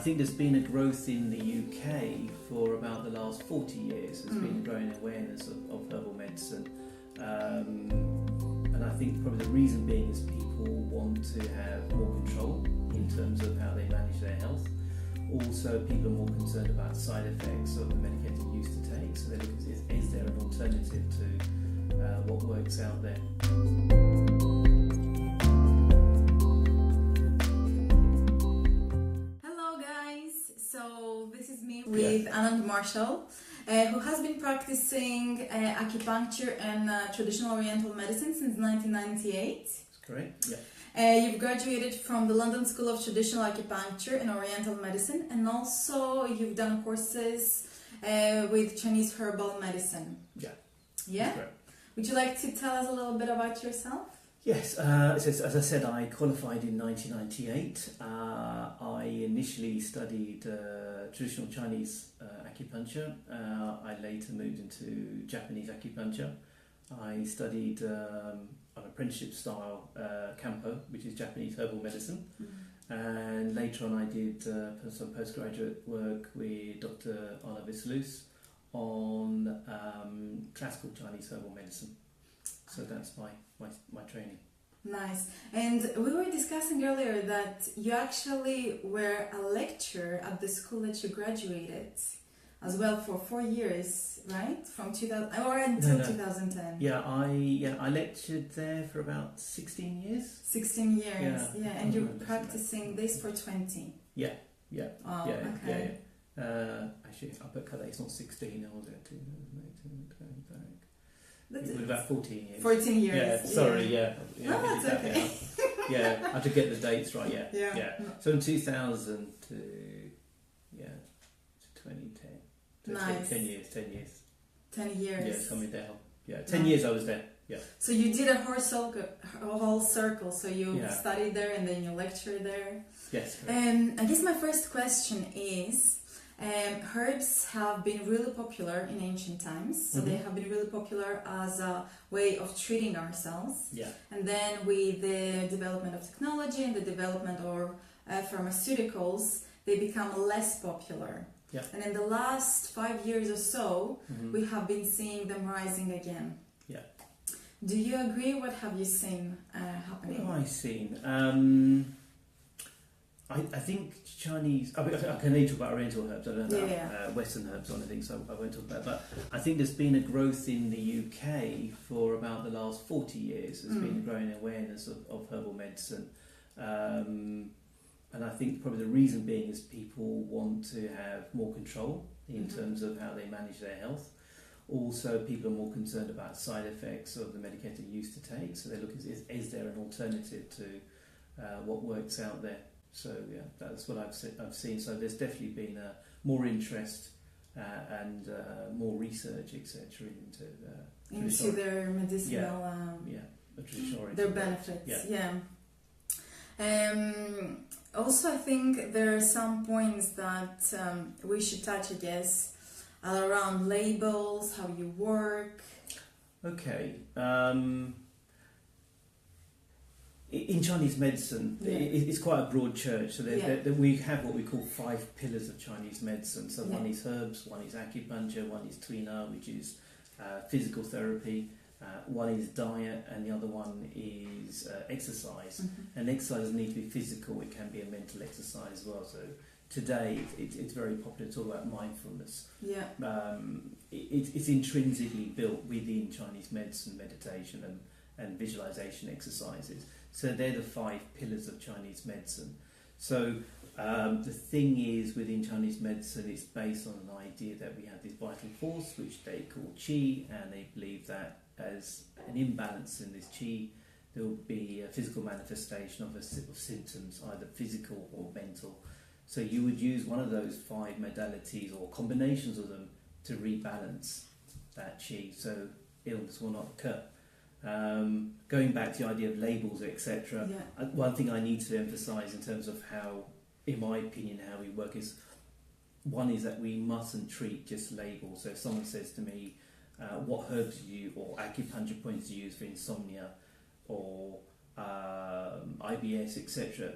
think there's been a growth in the UK for about the last 40 years. There's been a growing awareness of herbal medicine. And I think probably the reason being is people want to have more control in terms of how they manage their health. Also, people are more concerned about side effects of the medication they used to take. So they look at is there an alternative to what works out there? So this is me with Anand Marshall, who has been practicing acupuncture and traditional Oriental medicine since 1998. That's correct, yeah. You've graduated from the London School of Traditional Acupuncture and Oriental Medicine, and also you've done courses with Chinese Herbal Medicine. Yeah. Yeah? That's correct. Would you like to tell us a little bit about yourself? Yes, as I said, I qualified in 1998. I initially studied traditional Chinese acupuncture. I later moved into Japanese acupuncture. I studied an apprenticeship style Kanpo, which is Japanese Herbal Medicine. And later on I did some postgraduate work with Dr. Allergies on classical Chinese herbal medicine. So that's my training. Nice. And we were discussing earlier that you actually were a lecturer at the school that you graduated as well for 4 years, right? From 2000 or until 2010. Yeah, I lectured there for about 16 years. 16 years, yeah. And you're practicing this for 20. Yeah. Oh, yeah, okay. yeah. Actually, I bet it's not 16. I was at 2018, going back. It was about 14 years. 14 years. Yeah, sorry, yeah. No, that's okay. Yeah, I had to get the dates right, yeah. Yeah. So in 2000 to 2010. So Nice. 10 years. 10 years. Yeah, coming down. Yeah, 10 years I was there, yeah. So you did a whole circle. So you studied there and then you lectured there. Yes. I guess my first question is, herbs have been really popular in ancient times, so they have been really popular as a way of treating ourselves. Yeah. And then with the development of technology and the development of pharmaceuticals, they become less popular. Yeah. And in the last 5 years or so, we have been seeing them rising again. Yeah. Do you agree? What have you seen happening? What have I seen? I think Chinese. I can only talk about Oriental herbs. I don't know about Western herbs or anything, so I won't talk about that. But I think there's been a growth in the UK for about the last 40 years. There's been a growing awareness of herbal medicine. And I think probably the reason being is people want to have more control in terms of how they manage their health. Also, people are more concerned about side effects of the medication they used to take. So they look at is there an alternative to what works out there. So yeah, that's what I've seen. So there's definitely been more interest and more research, etc., into their medicinal, their benefits. Also, I think there are some points that we should touch, I guess, around labels, how you work. Okay. In Chinese medicine, it's quite a broad church. So we have what we call 5 pillars of Chinese medicine. So one is herbs, one is acupuncture, one is tuina, which is physical therapy. One is diet, and the other one is exercise. And exercise doesn't need to be physical; it can be a mental exercise as well. So today, it's very popular to talk about mindfulness. Yeah. It's intrinsically built within Chinese medicine, meditation, and visualization exercises. So they're the 5 pillars of Chinese medicine. So the thing is, within Chinese medicine, it's based on an idea that we have this vital force, which they call qi, and they believe that as an imbalance in this qi, there will be a physical manifestation of symptoms, either physical or mental. So you would use one of those 5 modalities or combinations of them to rebalance that qi, so illness will not occur. Going back to the idea of labels, etc., one thing I need to emphasise in terms of how, in my opinion, how we work is, one is that we mustn't treat just labels. So if someone says to me, what herbs do you or acupuncture points do you use for insomnia or IBS, etc.,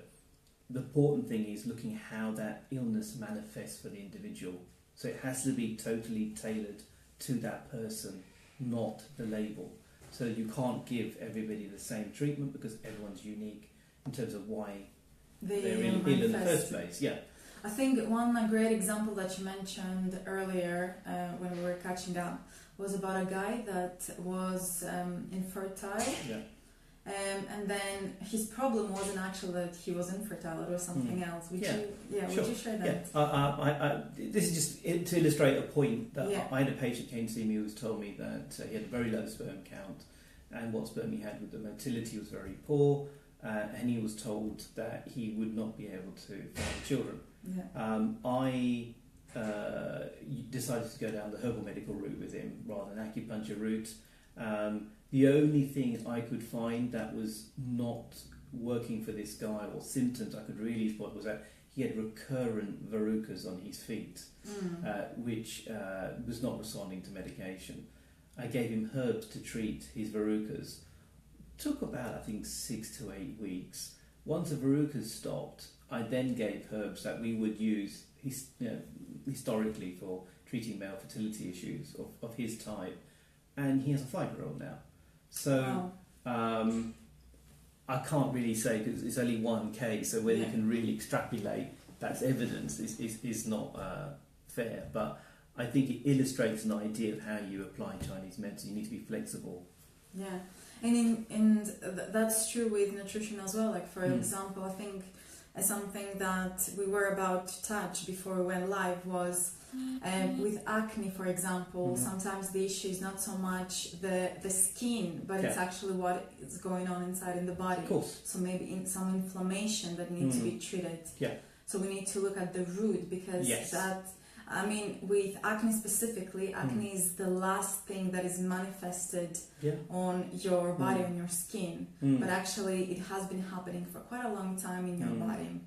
the important thing is looking how that illness manifests for the individual. So it has to be totally tailored to that person, not the label. So you can't give everybody the same treatment because everyone's unique in terms of why they're ill in the first place. Yeah. I think one great example that you mentioned earlier when we were catching up was about a guy that was infertile. Yeah. And then his problem wasn't actually that he was infertile, it was something else. Would you share that? Yeah. This is just to illustrate a point that Yeah. I had a patient came to see me who was told me that he had a very low sperm count, and what sperm he had with the motility was very poor, and he was told that he would not be able to find children. Yeah. I decided to go down the herbal medical route with him rather than acupuncture route. The only thing I could find that was not working for this guy, or symptoms I could really spot, was that he had recurrent verrucas on his feet, which was not responding to medication. I gave him herbs to treat his verrucas. Took about, I think, 6 to 8 weeks. Once the verrucas stopped, I then gave herbs that we would use historically for treating male fertility issues of his type, and he has a 5-year-old now. So I can't really say, because it's only one case, so whether you can really extrapolate that's evidence is not fair, but I think it illustrates an idea of how you apply Chinese medicine. You need to be flexible. Yeah, and that's true with nutrition as well. Like, for example, I think something that we were about to touch before we went live was with acne, for example. Sometimes the issue is not so much the skin, but it's actually what is going on inside in the body. Of course. So maybe some inflammation that needs to be treated. Yeah. So we need to look at the root, because with acne specifically, acne is the last thing that is manifested on your body, on your skin. But actually it has been happening for quite a long time in your body.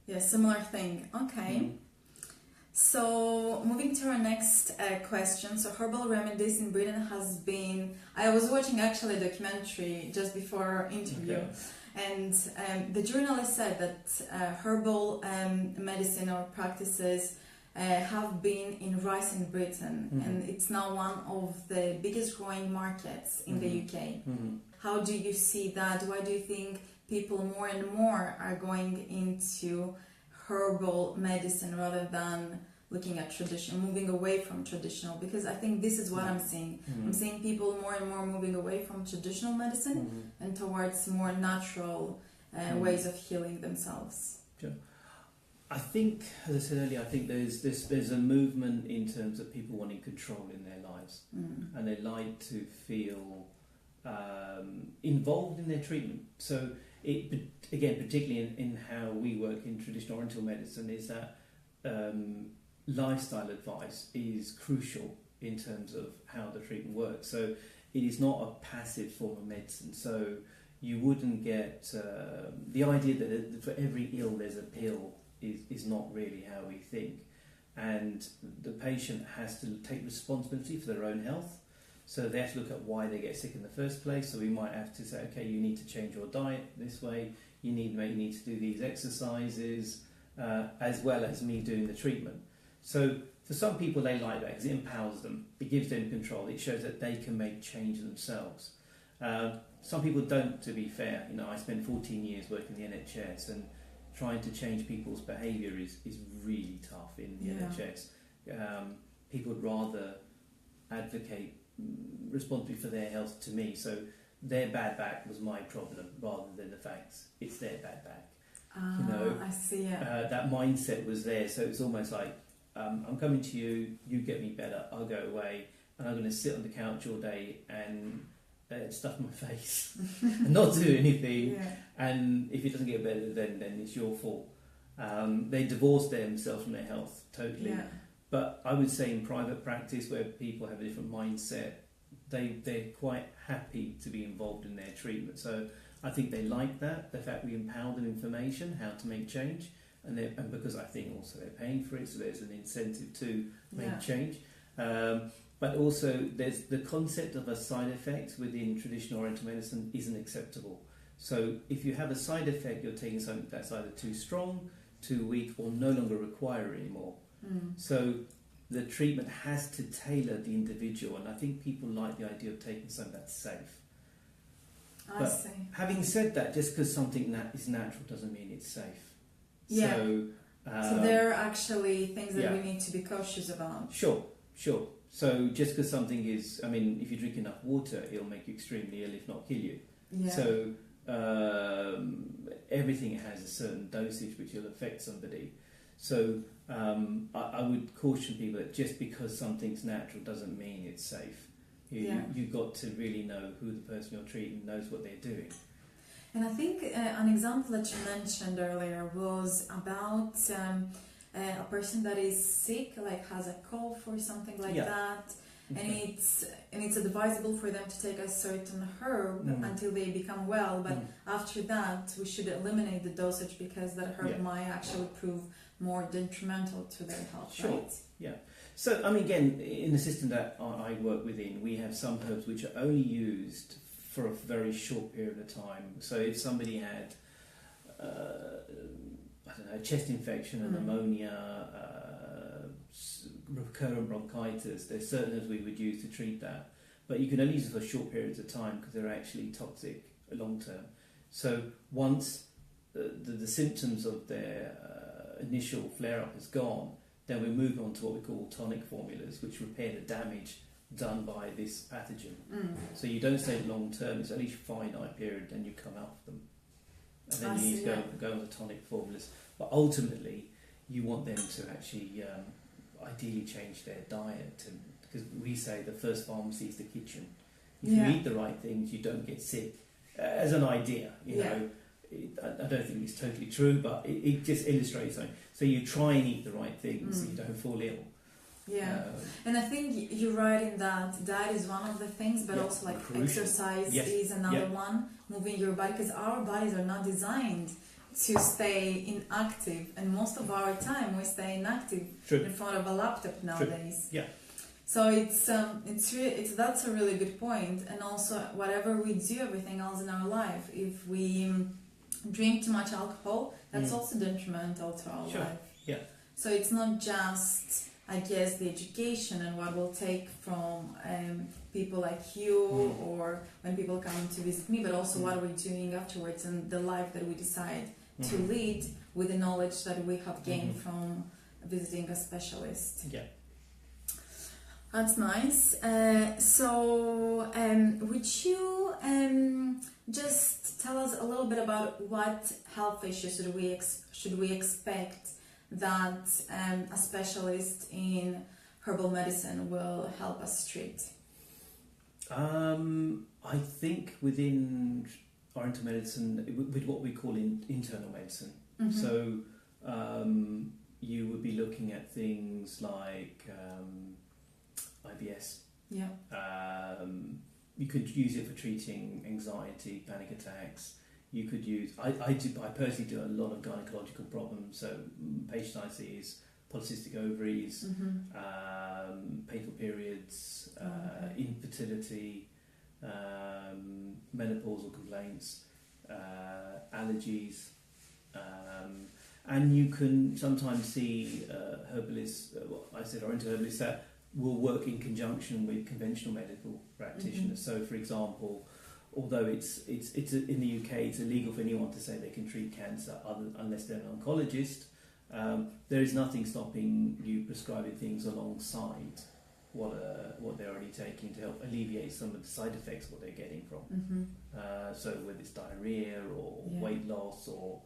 Yeah, similar thing. Okay. So moving to our next question. So herbal remedies in Britain has been... I was watching actually a documentary just before our interview. Okay. And the journalist said that herbal medicine or practices have been in rise in Britain, and it's now one of the biggest growing markets in the UK. How do you see that? Why do you think people more and more are going into herbal medicine rather than looking at traditional, moving away from traditional? Because I think this is what I'm seeing. I'm seeing people more and more moving away from traditional medicine and towards more natural ways of healing themselves. Sure. I think, as I said earlier, I think there's a movement in terms of people wanting control in their lives, and they like to feel involved in their treatment. So it, again, particularly in how we work in traditional Oriental medicine, is that lifestyle advice is crucial in terms of how the treatment works. So it is not a passive form of medicine. So you wouldn't get the idea that for every ill there's a pill is not really how we think. And the patient has to take responsibility for their own health. So they have to look at why they get sick in the first place. So we might have to say, okay, you need to change your diet this way. You need to do these exercises, as well as me doing the treatment. So for some people, they like that because it empowers them. It gives them control. It shows that they can make change themselves. Some people don't, to be fair. I spent 14 years working in the NHS, and trying to change people's behaviour is really tough in the NHS. People would rather advocate responsibility for their health to me. So their bad back was my problem rather than the fact it's their bad back. I see. That mindset was there. So it's almost like, I'm coming to you, you get me better, I'll go away, and I'm going to sit on the couch all day and stuff my face and not do anything. And if it doesn't get better, then it's your fault. They divorced themselves from their health totally. But I would say in private practice, where people have a different mindset, they're quite happy to be involved in their treatment. So I think they like that, the fact we empower them information, how to make change. And because I think also they're paying for it, so there's an incentive to make change. But also there's the concept of a side effect within traditional Oriental medicine isn't acceptable. So if you have a side effect, you're taking something that's either too strong, too weak, or no longer required anymore. So the treatment has to tailor the individual, and I think people like the idea of taking something that's safe. I see. Having said that, just because something is natural doesn't mean it's safe. Yeah. So there are actually things that we need to be cautious about. Sure. So just because something is, I mean, if you drink enough water, it'll make you extremely ill, if not kill you. Yeah. So everything has a certain dosage which will affect somebody. So I would caution people that just because something's natural doesn't mean it's safe. You've got to really know who the person you're treating knows what they're doing. And I think an example that you mentioned earlier was about a person that is sick, like has a cough or something like that, and it's advisable for them to take a certain herb until they become well, but after that we should eliminate the dosage because that herb might actually prove more detrimental to their health, right? Yeah. So, I mean, again, in the system that I work within, we have some herbs which are only used for a very short period of time. So if somebody had, a chest infection, a pneumonia, recurrent bronchitis, there's certain herbs we would use to treat that. But you can only use it for short periods of time because they're actually toxic long term. So once the symptoms of their initial flare-up is gone, then we move on to what we call tonic formulas, which repair the damage done by this pathogen. So you don't stay long term, it's only a finite period, then you come out of them. And then you need to go on the tonic formulas. But ultimately, you want them to actually ideally change their diet, because we say the first pharmacy is the kitchen. If you eat the right things, you don't get sick. As an idea, you know. I don't think it's totally true, but it just illustrates something. So you try and eat the right things so you don't fall ill. Yeah, and I think you're right in that diet is one of the things, but also like crucial. Exercise is another one. Moving your body, because our bodies are not designed to stay inactive, and most of our time we stay inactive in front of a laptop nowadays. Yeah. So it's that's a really good point, and also whatever we do, everything else in our life, if we drink too much alcohol, that's also detrimental to our life. Yeah. So it's not just, I guess, the education and what we'll take from people like you or when people come to visit me, but also what we're doing afterwards and the life that we decide to lead with the knowledge that we have gained from visiting a specialist. Yeah. That's nice. So would you just tell us a little bit about what health issues should we expect that a specialist in herbal medicine will help us treat? I think within Oriental medicine, with what we call internal medicine. So you would be looking at things like IBS. Yeah. You could use it for treating anxiety, panic attacks. You could use. I personally do a lot of gynecological problems. So patient I see is polycystic ovaries, painful periods, infertility, menopausal complaints, allergies, and you can sometimes see herbalists. I said Oriental herbalists that will work in conjunction with conventional medical practitioners. So, for example, although it's in the UK, it's illegal for anyone to say they can treat cancer unless they're an oncologist. There is nothing stopping you prescribing things alongside what they're already taking to help alleviate some of the side effects what they're getting from. So whether it's diarrhea or weight loss or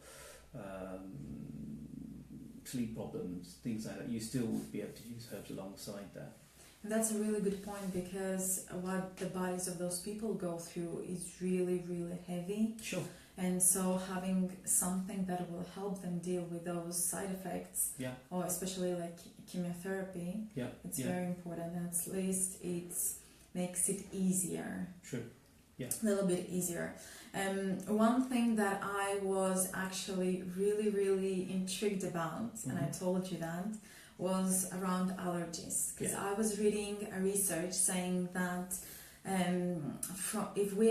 sleep problems, things like that, you still would be able to use herbs alongside that. And that's a really good point, because what the bodies of those people go through is really, really heavy. Sure. And so having something that will help them deal with those side effects, or especially like chemotherapy, it's very important. And at least it makes it easier. True. Yeah. A little bit easier. One thing that I was actually really, really intrigued about, and I told you that, was around allergies. Because I was reading a research saying that if we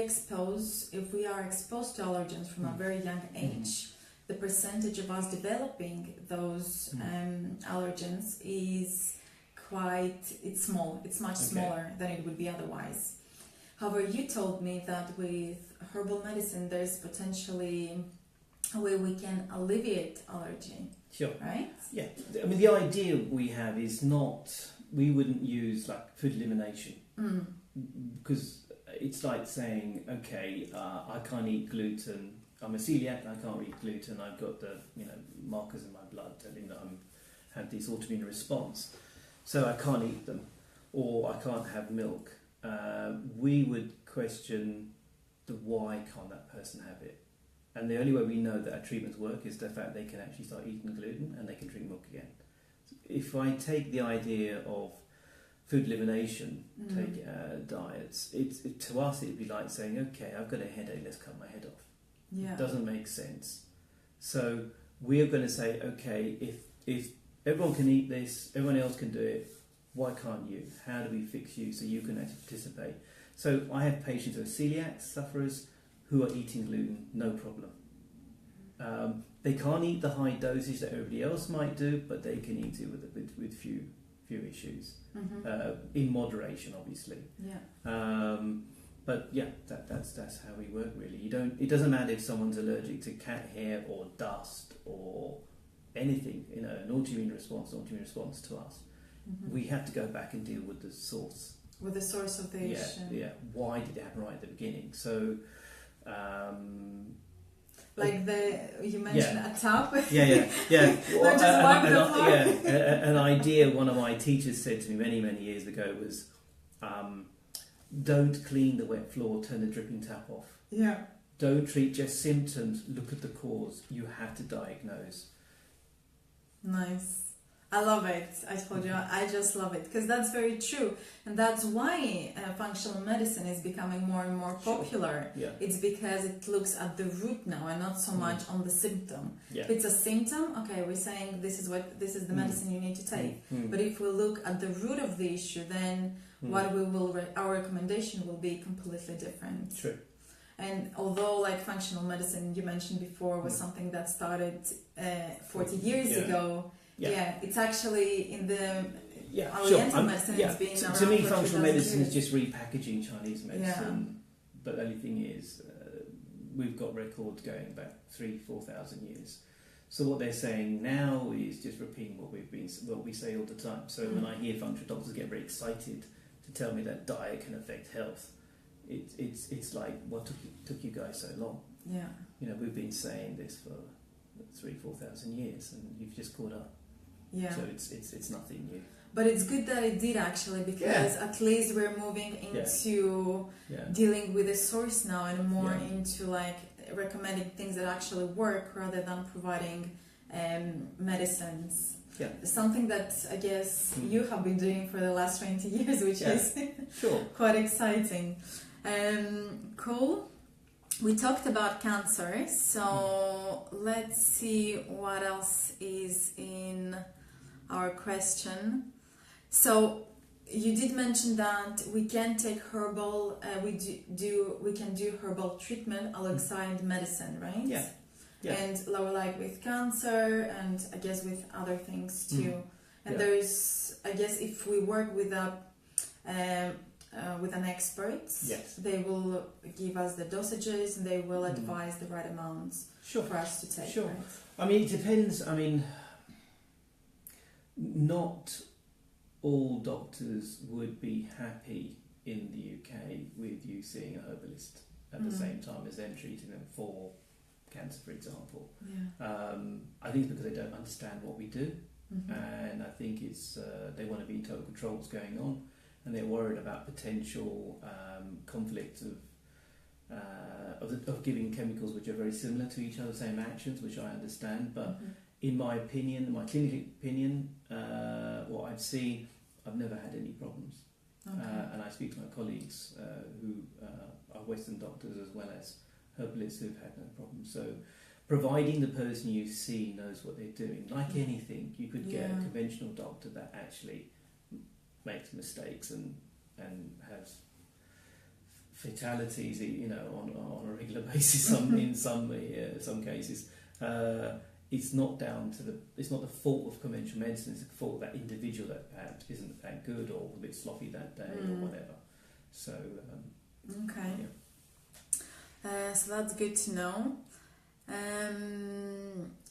are exposed to allergens from a very young age, the percentage of us developing those allergens is it's small. It's much smaller than it would be otherwise. However, you told me that with herbal medicine, there's potentially a way we can alleviate allergy. Sure. Right? Yeah. I mean, the idea we have is we wouldn't use like food elimination. Because it's like saying, okay, I can't eat gluten. I'm a celiac. I can't eat gluten. I've got the markers in my blood telling that I have this autoimmune response, so I can't eat them, or I can't have milk. We would question the why can't that person have it, and the only way we know that our treatments work is the fact they can actually start eating gluten and they can drink milk again. If I take the idea of food elimination, take diets, to us it'd be like saying, okay, I've got a headache, let's cut my head off. Yeah. It doesn't make sense. So we're going to say, okay, if everyone can eat this, everyone else can do it, why can't you? How do we fix you so you can actually participate? So I have patients who are celiac sufferers who are eating gluten, no problem. They can't eat the high dosage that everybody else might do, but they can eat it with few issues, in moderation, obviously. Yeah. But yeah, that's how we work really. It doesn't matter if someone's allergic to cat hair or dust or anything. An autoimmune response to us. We have to go back and deal with the source. With the source of the issue. Yeah. Why did it happen right at the beginning? So. You mentioned a tap. Yeah. Well, just wipe the floor. An idea one of my teachers said to me many years ago was, don't clean the wet floor, turn the dripping tap off. Yeah. Don't treat just symptoms, look at the cause. You have to diagnose. Nice. I love it. I told you, I just love it because that's very true, and that's why functional medicine is becoming more and more popular. Sure. Yeah. It's because it looks at the root now and not so much on the symptom. Yeah. If it's a symptom, okay, we're saying this is the medicine you need to take. But if we look at the root of the issue, then our recommendation will be completely different. True. And although functional medicine you mentioned before was something that started 40 years ago. Yeah, it's actually in the Oriental medicine. It's been around to me, for functional medicine years. is just repackaging Chinese medicine. But the only thing is, we've got records going back 3,000-4,000 years. So what they're saying now is just repeating what we say all the time. So when I hear functional doctors get very excited to tell me that diet can affect health, it's like, what took you guys so long? Yeah. We've been saying this for 3,000-4,000 years, and you've just caught up. Yeah. So it's nothing new. But it's good that it did actually, because at least we're moving into dealing with the source now and more into recommending things that actually work rather than providing medicines. Yeah. Something that I guess you have been doing for the last 20 years, which is quite exciting. Cool. We talked about cancer, so let's see what else is in our question. So you did mention that we can take herbal, we can do herbal treatment alongside medicine, right? Yeah. And with cancer and I guess with other things too. And there's, I guess, if we work with an expert, they will give us the dosages and they will advise the right amounts for us to take. Sure. Right? I mean, it depends. I mean, not all doctors would be happy in the UK with you seeing a herbalist at the same time as them treating them for cancer, for example. Yeah. I think it's because they don't understand what we do, and I think it's they want to be in total control of what's going on, and they're worried about potential conflicts of giving chemicals which are very similar to each other, same actions, which I understand, but in my opinion, my clinical opinion, what I've seen, I've never had any problems. Okay. And I speak to my colleagues who are Western doctors as well as herbalists who've had no problems. So, providing the person you see knows what they're doing, like anything, you could get a conventional doctor that actually makes mistakes and has fatalities, on a regular basis. In some cases, it's not the fault of conventional medicine. It's the fault of that individual that perhaps isn't that good or a bit sloppy that day or whatever. So okay. So that's good to know.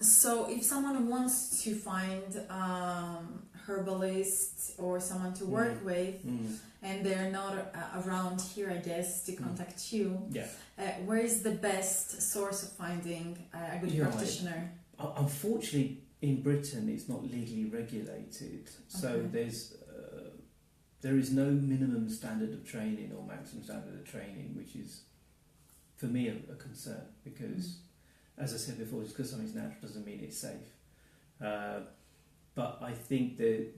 So if someone wants to find herbalist or someone to work with, and they're not around here, I guess, to contact you, where is the best source of finding a good practitioner? Unfortunately, in Britain, it's not legally regulated, so there is no minimum standard of training or maximum standard of training, which is, for me, a concern, because, as I said before, just because something's natural doesn't mean it's safe. But I think that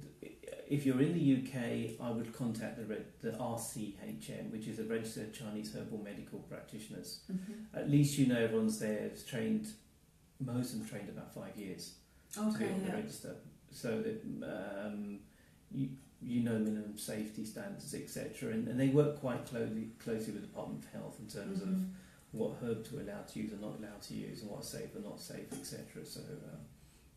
if you're in the UK, I would contact the RCHM, which is a Registered Chinese Herbal Medical Practitioners. At least everyone's there, trained, most of them trained about 5 years to be on the register. So that minimum safety standards, etc. And they work quite closely with the Department of Health in terms of what herbs we're allowed to use and not allowed to use, and what's safe and not safe, etc. So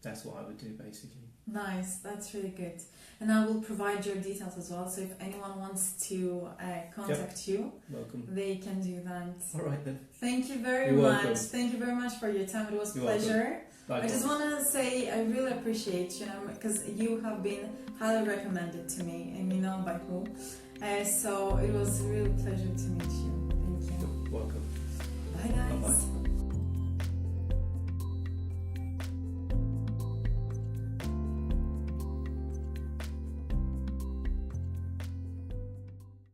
that's what I would do, basically. Nice, that's really good. And I will provide your details as well, so if anyone wants to contact you, welcome. They can do that. All right then. Thank you very You're much. welcome. Thank you very much for your time. It was a You're pleasure. I just want to say I really appreciate, because you have been highly recommended to me, and by who. So it was a real pleasure to meet you.